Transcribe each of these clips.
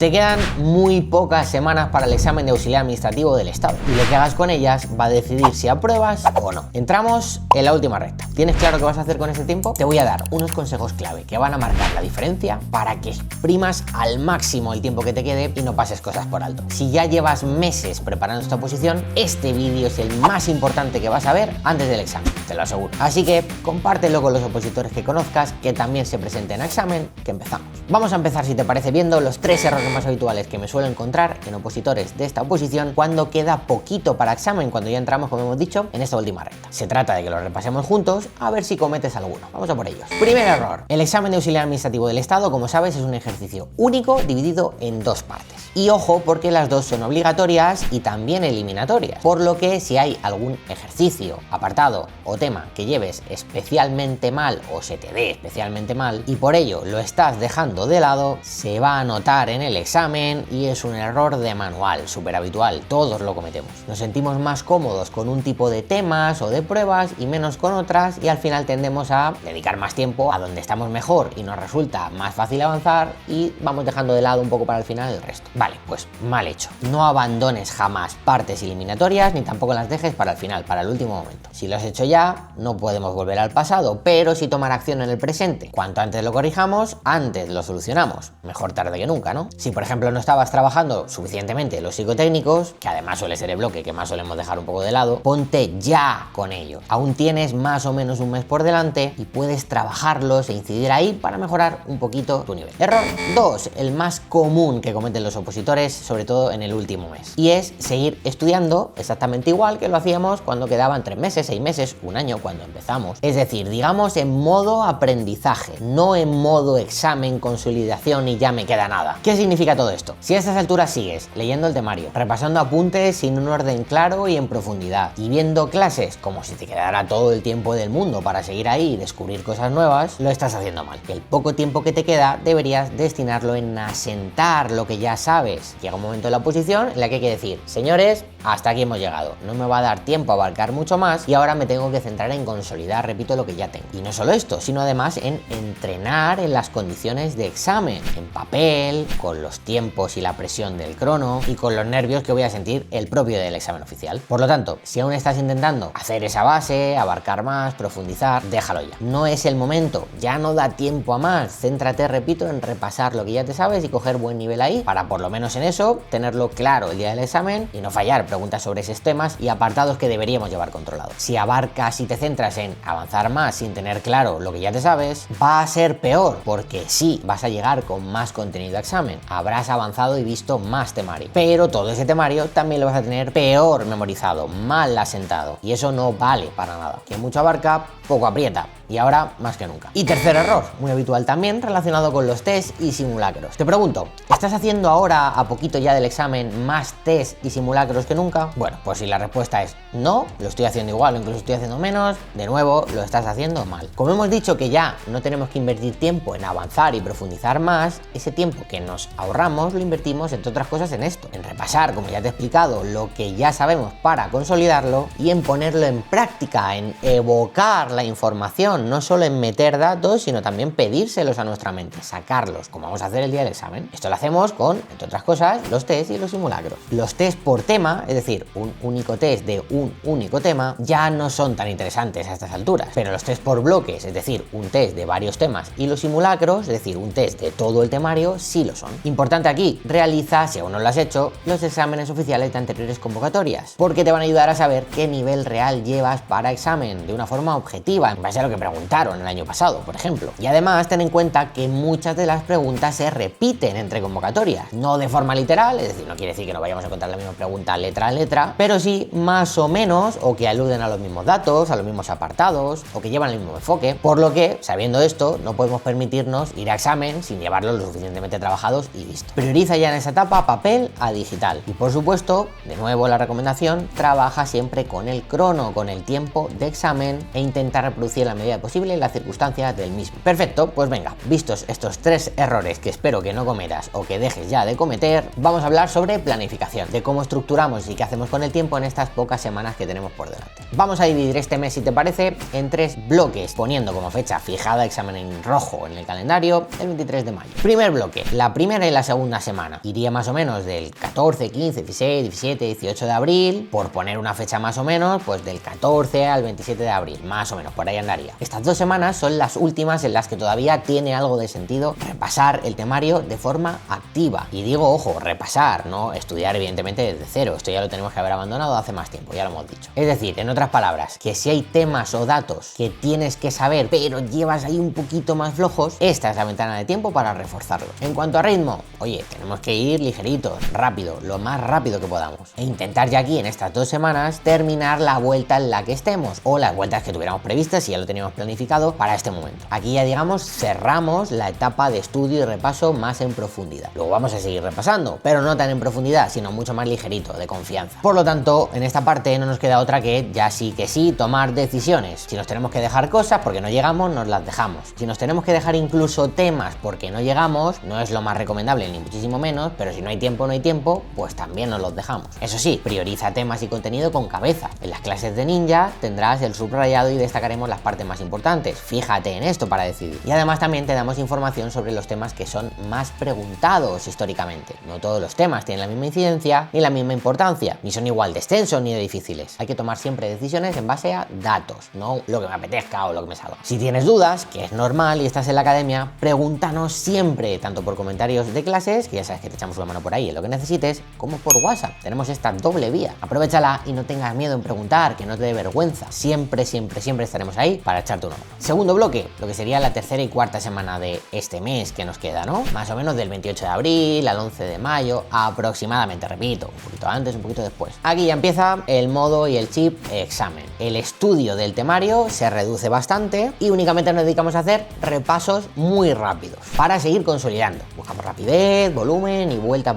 Te quedan muy pocas semanas para el examen de auxiliar administrativo del Estado y lo que hagas con ellas va a decidir si apruebas o no. Entramos en la última recta. ¿Tienes claro qué vas a hacer con ese tiempo? Te voy a dar unos consejos clave que van a marcar la diferencia para que exprimas al máximo el tiempo que te quede y no pases cosas por alto. Si ya llevas meses preparando esta oposición, este vídeo es el más importante que vas a ver antes del examen, te lo aseguro. Así que compártelo con los opositores que conozcas que también se presenten a examen, que empezamos. Vamos a empezar, si te parece, viendo los 3 errores más habituales que me suelo encontrar en opositores de esta oposición cuando queda poquito para examen, cuando ya entramos, como hemos dicho, en esta última recta. Se trata de que lo repasemos juntos a ver si cometes alguno. Vamos a por ellos. Primer error. El examen de auxiliar administrativo del Estado, como sabes, es un ejercicio único dividido en 2 partes. Y ojo, porque las 2 son obligatorias y también eliminatorias, por lo que si hay algún ejercicio, apartado o tema que lleves especialmente mal o se te dé especialmente mal y por ello lo estás dejando de lado, se va a notar en el examen y es un error de manual, súper habitual, todos lo cometemos. Nos sentimos más cómodos con un tipo de temas o de pruebas y menos con otras y al final tendemos a dedicar más tiempo a donde estamos mejor y nos resulta más fácil avanzar y vamos dejando de lado un poco para el final el resto. Vale, pues mal hecho. No abandones jamás partes eliminatorias ni tampoco las dejes para el final, para el último momento. Si lo has hecho ya, no podemos volver al pasado, pero sí tomar acción en el presente. Cuanto antes lo corrijamos, antes lo solucionamos. Mejor tarde que nunca, ¿no? Si por ejemplo no estabas trabajando suficientemente los psicotécnicos, que además suele ser el bloque que más solemos dejar un poco de lado, ponte ya con ello. Aún tienes más o menos un mes por delante y puedes trabajarlos e incidir ahí para mejorar un poquito tu nivel. Error 2, el más común que cometen los opositores, sobre todo en el último mes, y es seguir estudiando exactamente igual que lo hacíamos cuando quedaban 3 meses, 6 meses, un año cuando empezamos. Es decir, digamos en modo aprendizaje, no en modo examen, consolidación y ya me queda nada. ¿Qué significa todo esto? Si a estas alturas sigues leyendo el temario, repasando apuntes sin un orden claro y en profundidad, y viendo clases como si te quedara todo el tiempo del mundo para seguir ahí y descubrir cosas nuevas, lo estás haciendo mal. El poco tiempo que te queda deberías destinarlo en asentar lo que ya sabes. Llega un momento en la oposición en la que hay que decir, señores, hasta aquí hemos llegado, no me va a dar tiempo a abarcar mucho más y ahora me tengo que centrar en consolidar, repito, lo que ya tengo. Y no solo esto, sino además en entrenar en las condiciones de examen, en papel, con los tiempos y la presión del crono y con los nervios que voy a sentir el propio del examen oficial. Por lo tanto, si aún estás intentando hacer esa base, abarcar más, profundizar, déjalo ya. No es el momento, ya no da tiempo a más. Céntrate, repito, en repasar lo que ya te sabes y coger buen nivel ahí para por lo menos en eso tenerlo claro el día del examen y no fallar preguntas sobre esos temas y apartados que deberíamos llevar controlados. Si abarcas y te centras en avanzar más sin tener claro lo que ya te sabes, va a ser peor, porque sí, vas a llegar con más contenido a examen, habrás avanzado y visto más temario, pero todo ese temario también lo vas a tener peor memorizado, mal asentado, y eso no vale para nada. Quien mucho abarca, poco aprieta. Y ahora más que nunca. Y tercer error, muy habitual también, relacionado con los test y simulacros. Te pregunto, ¿estás haciendo ahora, a poquito ya del examen, más test y simulacros que nunca? Bueno, pues si la respuesta es no, lo estoy haciendo igual o incluso estoy haciendo menos, de nuevo, lo estás haciendo mal. Como hemos dicho que ya no tenemos que invertir tiempo en avanzar y profundizar más, ese tiempo que nos ahorramos lo invertimos, entre otras cosas, en esto, en repasar, como ya te he explicado, lo que ya sabemos para consolidarlo y en ponerlo en práctica, en evocar la información, no solo en meter datos, sino también pedírselos a nuestra mente, sacarlos, como vamos a hacer el día del examen. Esto lo hacemos con, entre otras cosas, los test y los simulacros. Los test por tema, es decir, un único test de un único tema, ya no son tan interesantes a estas alturas, pero los test por bloques, es decir, un test de varios temas, y los simulacros, es decir, un test de todo el temario, sí lo son. Importante aquí, realiza, si aún no lo has hecho, los exámenes oficiales de anteriores convocatorias, porque te van a ayudar a saber qué nivel real llevas para examen, de una forma objetiva, en base a lo que preguntaron el año pasado, por ejemplo. Y además, ten en cuenta que muchas de las preguntas se repiten entre convocatorias, no de forma literal, es decir, no quiere decir que no vayamos a encontrar la misma pregunta letra a letra, pero sí más o menos, o que aluden a los mismos datos, a los mismos apartados, o que llevan el mismo enfoque, por lo que, sabiendo esto, no podemos permitirnos ir a examen sin llevarlos lo suficientemente trabajados y listo. Prioriza ya en esa etapa papel a digital. Y por supuesto, de nuevo la recomendación, trabaja siempre con el crono, con el tiempo de examen e intenta intentar reproducir en la medida posible las circunstancias del mismo. Perfecto, pues venga, vistos estos 3 errores que espero que no cometas o que dejes ya de cometer, vamos a hablar sobre planificación, de cómo estructuramos y qué hacemos con el tiempo en estas pocas semanas que tenemos por delante. Vamos a dividir este mes, si te parece, en 3 bloques, poniendo como fecha fijada, examen en rojo en el calendario, el 23 de mayo. Primer bloque, la primera y la segunda semana. Iría más o menos del 14, 15, 16, 17, 18 de abril, por poner una fecha más o menos, pues del 14 al 27 de abril, más o menos, por ahí andaría. Estas 2 semanas son las últimas en las que todavía tiene algo de sentido repasar el temario de forma activa. Y digo, ojo, repasar, no estudiar evidentemente desde cero. Esto ya lo tenemos que haber abandonado hace más tiempo, ya lo hemos dicho. Es decir, en otras palabras, que si hay temas o datos que tienes que saber, pero llevas ahí un poquito más flojos, esta es la ventana de tiempo para reforzarlo. En cuanto a ritmo, oye, tenemos que ir ligeritos, rápido, lo más rápido que podamos. E intentar ya aquí en estas 2 semanas terminar la vuelta en la que estemos, o las vueltas que tuviéramos previstas si ya lo teníamos planificado para este momento. Aquí ya digamos cerramos la etapa de estudio y repaso más en profundidad. Luego vamos a seguir repasando, pero no tan en profundidad, sino mucho más ligerito, de confianza. Por lo tanto, en esta parte no nos queda otra que ya sí que sí tomar decisiones. Si nos tenemos que dejar cosas porque no llegamos, nos las dejamos. Si nos tenemos que dejar incluso temas porque no llegamos, no es lo más recomendable ni muchísimo menos, pero si no hay tiempo, pues también nos los dejamos. Eso sí, prioriza temas y contenido con cabeza. En las clases de Ninja tendrás el subrayado y destacaremos las partes más importantes. Fíjate en esto para decidir. Y además también te damos información sobre los temas que son más preguntados históricamente. No todos los temas tienen la misma incidencia ni la misma importancia, ni son igual de extensos ni de difíciles. Hay que tomar siempre decisiones en base a datos, no lo que me apetezca o lo que me salga. Si tienes dudas, que es normal y estás en la academia, pregúntanos siempre, tanto por comentarios de clases, que ya sabes que te echamos una mano por ahí en lo que necesites, como por WhatsApp. Tenemos esta doble vía. Aprovéchala y no tengas miedo en preguntar, que no te dé vergüenza. Siempre estaremos ahí para echarte una mano. Segundo bloque, lo que sería la tercera y cuarta semana de este mes que nos queda, ¿no? Más o menos del 28 de abril al 11 de mayo, aproximadamente, repito, un poquito antes, un poquito después. Aquí ya empieza el modo y el chip examen. El estudio del temario se reduce bastante y únicamente nos dedicamos a hacer repasos muy rápidos para seguir consolidando. Buscamos rapidez, volumen y vueltas.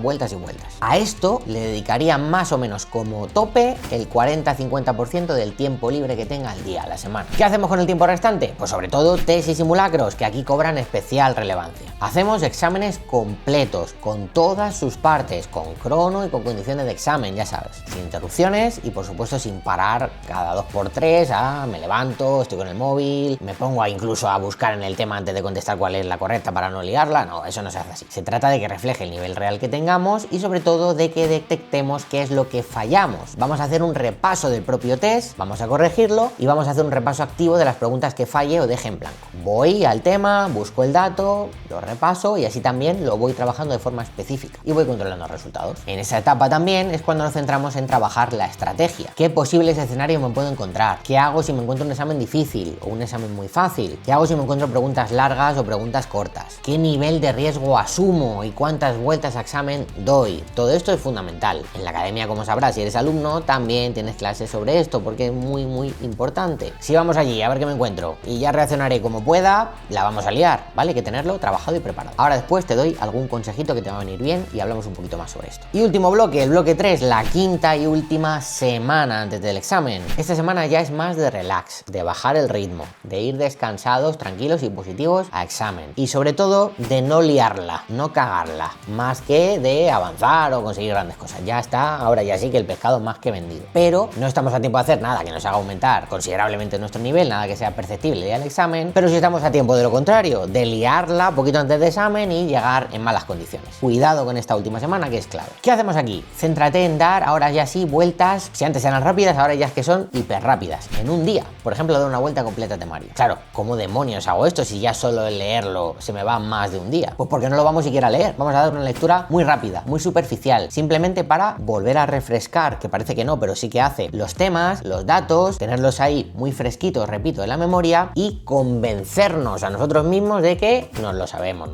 A esto le dedicaría más o menos como tope el 40-50% del tiempo libre que tenga al día, a la semana. ¿Qué hacemos con el tiempo restante? Pues sobre todo test y simulacros, que aquí cobran especial relevancia. Hacemos exámenes completos, con todas sus partes, con crono y con condiciones de examen, ya sabes, sin interrupciones y por supuesto sin parar cada 2x3, me levanto, estoy con el móvil, me pongo incluso a buscar en el tema antes de contestar cuál es la correcta para no liarla. No, eso no se hace así. Se trata de que refleje el nivel real que tengamos y sobre todo de que detectemos qué es lo que fallamos. Vamos a hacer un repaso del propio test, vamos a corregirlo y vamos a hacer un repaso activo de las preguntas que falle o deje en blanco. Voy al tema, busco el dato, lo repaso y así también lo voy trabajando de forma específica y voy controlando los resultados. En esa etapa también es cuando nos centramos en trabajar la estrategia. ¿Qué posibles escenarios me puedo encontrar? ¿Qué hago si me encuentro un examen difícil o un examen muy fácil? ¿Qué hago si me encuentro preguntas largas o preguntas cortas? ¿Qué nivel de riesgo asumo y cuántas vueltas a examen doy? Todo esto es fundamental. En la academia, como sabrás, si eres alumno, también tienes clases sobre esto porque es muy importante. Si vamos allí a ver qué me encuentro y ya reaccionaré como pueda, la vamos a liar, ¿vale? Hay que tenerlo trabajado y preparado. Ahora después te doy algún consejito que te va a venir bien y hablamos un poquito más sobre esto. Y último bloque, el bloque 3, la quinta y última semana antes del examen. Esta semana ya es más de relax, de bajar el ritmo, de ir descansados, tranquilos y positivos a examen. Y sobre todo de no liarla, no cagarla, más que de avanzar o conseguir grandes cosas. Ya está, ahora ya sí que el pescado más que vendido. Pero no estamos a tiempo de hacer nada que nos haga aumentar considerablemente nuestro nivel, nada que sea perceptible ya el examen, pero sí estamos a tiempo de lo contrario, de liarla poquito antes del examen y llegar en malas condiciones. Cuidado con esta última semana que es clave. ¿Qué hacemos aquí? Céntrate en dar ahora ya sí vueltas, si antes eran rápidas, ahora ya es que son hiper rápidas, en un día. Por ejemplo, dar una vuelta completa a temario. Claro, ¿cómo demonios hago esto si ya solo el leerlo se me va más de un día? Pues porque no lo vamos siquiera a leer, vamos a dar una lectura muy rápida, muy superficial, simplemente para volver a refrescar, que parece que no, pero sí que hace, los temas, los datos, tenerlos ahí muy fresquitos, repito, en la memoria y convencernos a nosotros mismos de que nos lo sabemos,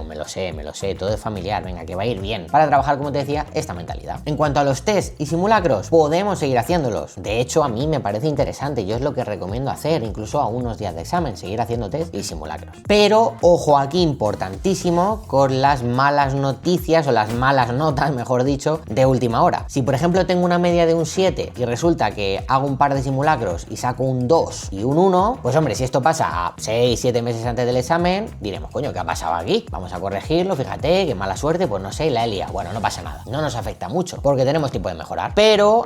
me lo sé, todo es familiar, venga, que va a ir bien, para trabajar, como te decía, esta mentalidad. En cuanto a los test y simulacros, podemos seguir haciéndolos. De hecho, a mí me parece interesante, yo es lo que recomiendo hacer, incluso a unos días de examen, seguir haciendo test y simulacros. Pero, ojo aquí, importantísimo, con las malas noticias o las malas notas, mejor dicho, de última hora. Si, por ejemplo, tengo una media de un 7 y resulta que hago un par de simulacros y saco un 2 2 y un 1, pues hombre, si esto pasa a 6, 7 meses antes del examen, diremos, coño, ¿qué ha pasado aquí? Vamos a corregirlo, fíjate, qué mala suerte, pues no sé, la he liado. Bueno, no pasa nada, no nos afecta mucho, porque tenemos tiempo de mejorar. Pero,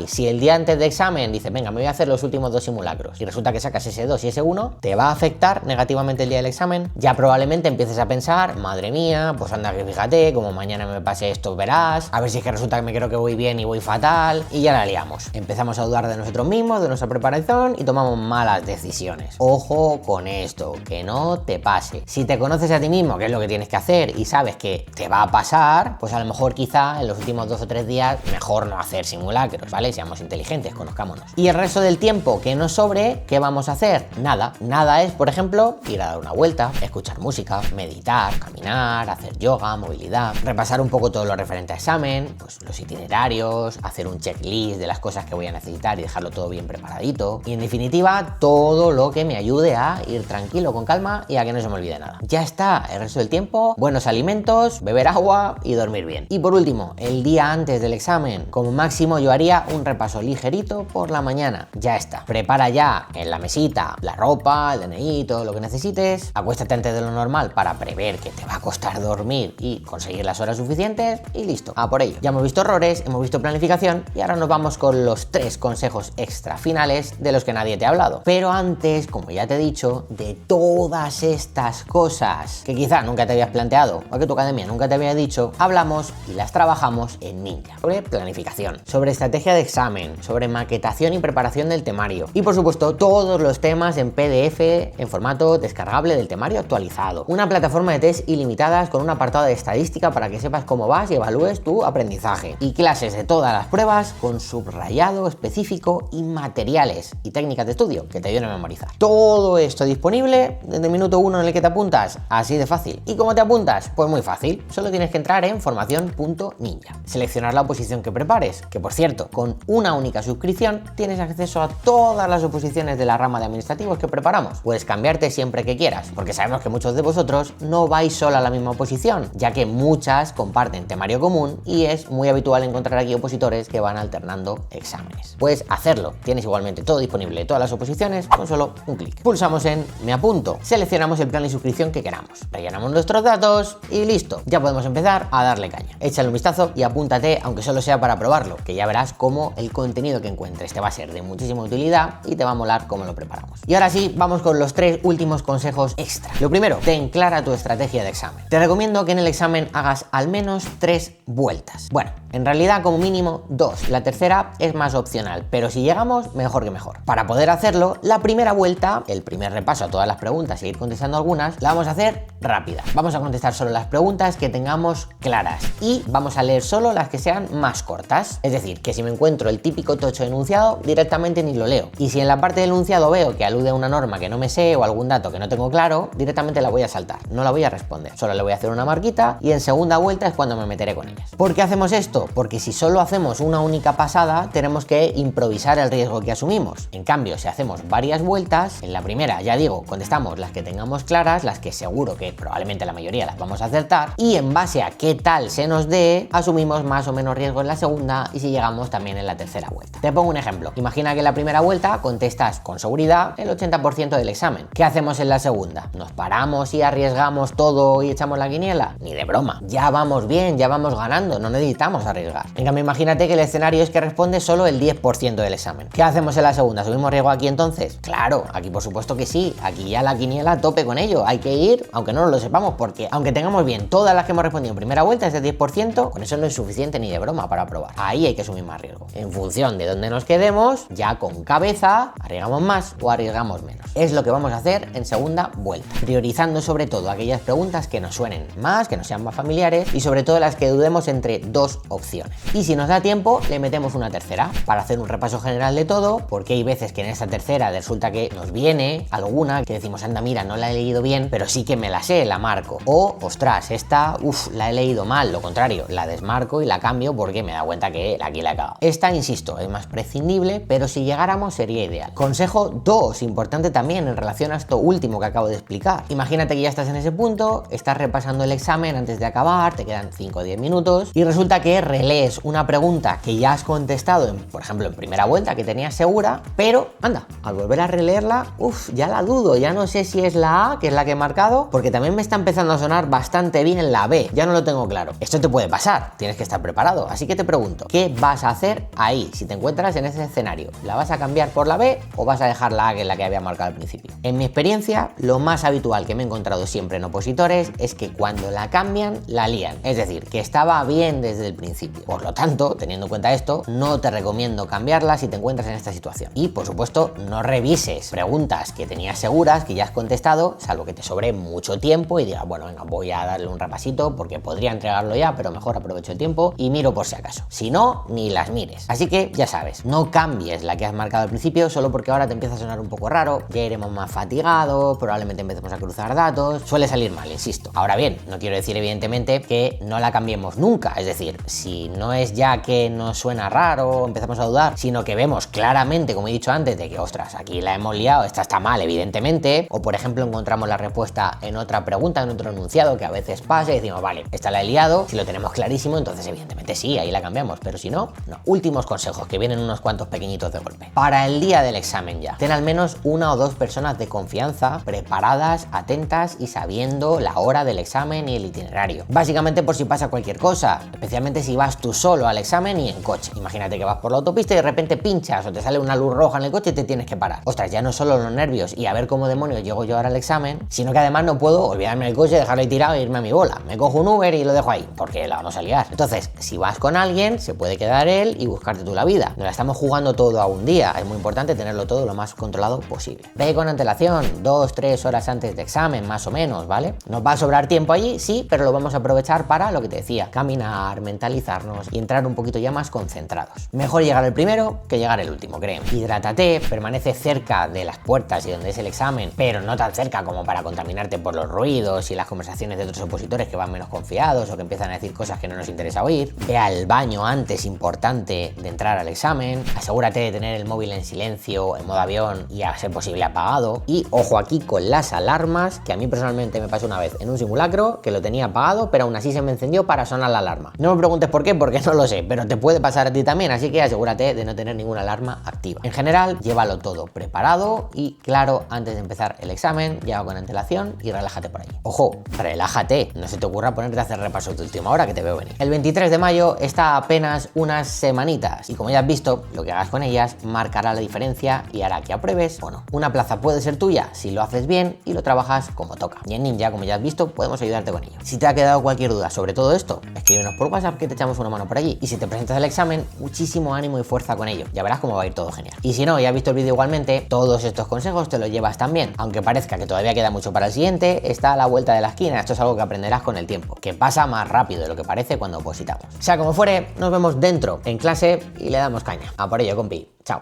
si el día antes de examen dices, venga, me voy a hacer los últimos 2 simulacros, y resulta que sacas ese 2 y ese 1, ¿te va a afectar negativamente el día del examen? Ya probablemente empieces a pensar, madre mía, pues anda que fíjate, como mañana me pase esto, verás, a ver si es que resulta que me creo que voy bien y voy fatal, y ya la liamos. Empezamos a dudar de nosotros mismos, de nuestra preparación, y tomamos malas decisiones. Ojo con esto, que no te pase. Si te conoces a ti mismo, que es lo que tienes que hacer, y sabes que te va a pasar, pues a lo mejor quizá en los últimos 2 o 3 días mejor no hacer simulacros, ¿vale? Seamos inteligentes, conozcámonos. Y el resto del tiempo que nos sobre, ¿qué vamos a hacer? Nada. Nada es, por ejemplo, ir a dar una vuelta, escuchar música, meditar, caminar, hacer yoga, movilidad, repasar un poco todo lo referente a examen, pues los itinerarios, hacer un checklist de las cosas que voy a necesitar y dejarlo todo bien preparadito. Y en definitiva, todo lo que me ayude a ir tranquilo, con calma y a que no se me olvide nada. Ya está. El resto del tiempo, buenos alimentos, beber agua y dormir bien. Y por último, el día antes del examen, como máximo yo haría un repaso ligerito por la mañana. Ya está. Prepara ya en la mesita la ropa, el DNI, todo lo que necesites. Acuéstate antes de lo normal para prever que te va a costar dormir y conseguir las horas suficientes y listo. A por ello. Ya hemos visto errores, hemos visto planificación y ahora nos vamos con los 3 consejos extra finales de los que nadie te ha hablado. Pero antes, como ya te he dicho, de todas estas cosas que quizá nunca te habías planteado o que tu academia nunca te había dicho, hablamos y las trabajamos en Ninja. Sobre planificación, sobre estrategia de examen, sobre maquetación y preparación del temario y por supuesto todos los temas en PDF en formato descargable del temario actualizado. Una plataforma de test ilimitadas con un apartado de estadística para que sepas cómo vas y evalúes tu aprendizaje. Y clases de todas las pruebas con subrayado específico y materiales y técnicas de estudio que te ayuden a memorizar. Todo esto disponible desde el minuto 1 en el que te apuntas, así de fácil. ¿Y cómo te apuntas? Pues muy fácil, solo tienes que entrar en formación.ninja, seleccionar la oposición que prepares, que por cierto, con una única suscripción tienes acceso a todas las oposiciones de la rama de administrativos que preparamos. Puedes cambiarte siempre que quieras, porque sabemos que muchos de vosotros no vais solo a la misma oposición, ya que muchas comparten temario común y es muy habitual encontrar aquí opositores que van alternando exámenes. Puedes hacerlo, tienes igualmente todo disponible, todas las oposiciones, con solo un clic. Pulsamos en Me apunto, seleccionamos el plan de suscripción que queramos, rellenamos nuestros datos y listo, ya podemos empezar a darle caña. Échale un vistazo y apúntate, aunque solo sea para probarlo, que ya verás cómo el contenido que encuentres te va a ser de muchísima utilidad y te va a molar cómo lo preparamos. Y ahora sí, vamos con los 3 últimos consejos extra. Lo primero, ten clara tu estrategia de examen. Te recomiendo que en el examen hagas al menos 3 vueltas. Bueno, en realidad como mínimo 2. La tercera es más opcional, pero si llegamos, mejor que mejor. Para poder hacerlo, la primera vuelta, el primer repaso a todas las preguntas y ir contestando algunas, la vamos a hacer rápida. Vamos a contestar solo las preguntas que tengamos claras y vamos a leer solo las que sean más cortas. Es decir, que si me encuentro el típico tocho enunciado, directamente ni lo leo. Y si en la parte del enunciado veo que alude a una norma que no me sé o algún dato que no tengo claro, directamente la voy a saltar, no la voy a responder. Solo le voy a hacer una marquita y en segunda vuelta es cuando me meteré con ellas. ¿Por qué hacemos esto? Porque si solo hacemos una única pasada, tenemos que improvisar el riesgo que asumimos. En cambio, si hacemos varias vueltas, en la primera, ya digo, contestamos las que tengamos claras, las que seguro que probablemente la mayoría las vamos a acertar, y en base a qué tal se nos dé, asumimos más o menos riesgo en la segunda y si llegamos también en la tercera vuelta. Te pongo un ejemplo. Imagina que en la primera vuelta contestas con seguridad el 80% del examen. ¿Qué hacemos en la segunda? ¿Nos paramos y arriesgamos todo y echamos la quiniela? Ni de broma. Ya vamos bien, ya vamos ganando, no necesitamos arriesgar. En cambio, imagínate que el escenario es que responde solo el 10% del examen. ¿Qué hacemos en la segunda? ¿Subimos riesgo aquí entonces? Claro, aquí por supuesto que sí. Aquí ya la quiniela a tope con ello. Hay que ir, aunque no lo sepamos, porque aunque tengamos bien todas las que hemos respondido en primera vuelta, ese 10%, con eso no es suficiente ni de broma para probar. Ahí hay que asumir más riesgo. En función de dónde nos quedemos, ya con cabeza, arriesgamos más o arriesgamos menos. Es lo que vamos a hacer en segunda vuelta, priorizando sobre todo aquellas preguntas que nos suenen más, que nos sean más familiares y sobre todo las que dudemos entre 2 opciones. Y si nos da tiempo, le metemos una tercera para hacer un repaso general de todo, porque hay veces que en esa tercera resulta que nos viene alguna que decimos, anda, mira, no la he leído bien, pero sí que me la sé, la marco. O, ostras, esta, la he leído mal, lo contrario, la desmarco y la cambio porque me da cuenta que aquí la he cagado. Esta, insisto, es más prescindible, pero si llegáramos sería ideal. Consejo 2, importante también en relación a esto último que acabo de explicar. Imagínate que ya estás en ese punto, estás repasando el examen antes de acabar, te quedan 5 o 10 minutos y resulta que relees una pregunta que ya has contestado, por ejemplo, en primera vuelta, que tenías segura, pero anda, al volver a releerla, ya la dudo, ya no sé si es la A, que es la que he marcado, porque también me está empezando a sonar bastante bien la B, ya no lo tengo claro. Esto te puede pasar, tienes que estar preparado, así que te pregunto, ¿qué vas a hacer ahí si te encuentras en ese escenario? ¿La vas a cambiar por la B o vas a dejar la A, que es la que había marcado al principio? En mi experiencia, lo más habitual que me he encontrado siempre en opositores es que cuando la cambian, la lían, es decir, que estaba bien desde el principio. Por lo tanto, teniendo en cuenta esto, no te recomiendo cambiarla si te encuentras en esta situación. Y, por supuesto, no revises preguntas que tenías seguras, que ya has contestado, salvo que te sobre mucho tiempo y digas, bueno, venga, voy a darle un repasito porque podría entregarlo ya, pero mejor aprovecho el tiempo y miro por si acaso. Si no, ni las mires. Así que, ya sabes, no cambies la que has marcado al principio solo porque ahora te empieza a sonar un poco raro, ya iremos más fatigados, probablemente empecemos a cruzar datos, suele salir mal, insisto. Ahora bien, no quiero decir evidentemente que no la cambiemos nunca, es decir, si no es ya que nos suena raro, empezamos a dudar, sino que vemos claramente, como he dicho antes, de que, ostras, aquí la hemos liado, esta está mal, evidentemente, o por ejemplo encontramos la respuesta en otra pregunta, en otro enunciado, que a veces pasa y decimos, vale, esta la he liado, si lo tenemos clarísimo, entonces evidentemente sí, ahí la cambiamos, pero si no, no. Últimos consejos, que vienen unos cuantos pequeñitos de golpe. Para el día del examen ya, ten al menos una o dos personas de confianza preparadas, atentas y sabiendo la hora del examen y el itinerario. Básicamente por si pasa cualquier cosa, especialmente si vas tú solo al examen y en coche. Imagínate que vas por la autopista y de repente pinchas o te sale una luz roja en el coche y te tienes que parar. Ostras, ya no solo los nervios y a ver cómo demonios llego yo ahora al examen, sino que además no puedo olvidarme del coche, dejarlo ahí tirado e irme a mi bola. Me cojo un Uber y lo dejo ahí, porque la vamos a liar. Entonces, si vas con alguien, se puede quedar él y buscarte tú la vida. No la estamos jugando todo a un día, es muy importante tenerlo todo lo más controlado posible. Ve con antelación, 2-3 horas antes de examen, más o menos, ¿vale? Nos va a sobrar tiempo allí, sí, pero lo vamos a aprovechar para lo que te decía, caminar, mentalizarnos y entrar un poquito ya más concentrados. Mejor llegar el primero que llegar el último, créeme. Hidrátate, permanece cerca de las puertas y donde es el examen, pero no tan cerca como para contaminarte por los ruidos y las conversaciones de otros opositores que van menos confiados o que empiezan a decir cosas que no nos interesa oír. Ve al baño antes, importante, de entrar al examen. Asegúrate de tener el móvil en silencio, en modo avión y a ser posible apagado. Y ojo aquí con las alarmas, que a mí personalmente me pasó una vez en un simulacro que lo tenía apagado, pero aún así se me encendió para sonar la alarma. No me preguntes por qué, porque no lo sé, pero te puede pasar a ti también, así que asegúrate de no tener ninguna alarma activa. En general, llévalo todo preparado y claro antes de empezar el examen, llega con antelación y relájate por ahí. Ojo, relájate, no se te ocurra ponerte a hacer repaso de última hora, que te veo venir. El 23 de mayo está apenas unas semanitas y como ya has visto, lo que hagas con ellas marcará la diferencia y hará que apruebes o no. Una plaza puede ser tuya si lo haces bien y lo trabajas como toca. Y en Ninja, como ya has visto, podemos ayudarte con ello. Si te ha quedado cualquier duda sobre todo esto, escríbenos por WhatsApp que te echamos una mano por allí. Y si te presentas al examen, muchísimo ánimo y fuerza con ello. Ya verás cómo va a ir todo genial. Y si no, ya has visto el vídeo igualmente, todos estos consejos te los llevas también. Aunque parezca que todavía queda mucho para el siguiente, está a la vuelta de la esquina. Esto es algo que aprenderás con el tiempo, que pasa más rápido de lo que parece cuando opositamos. Sea como fuere, nos vemos dentro, en clase y le damos caña. A por ello, compi. Chao.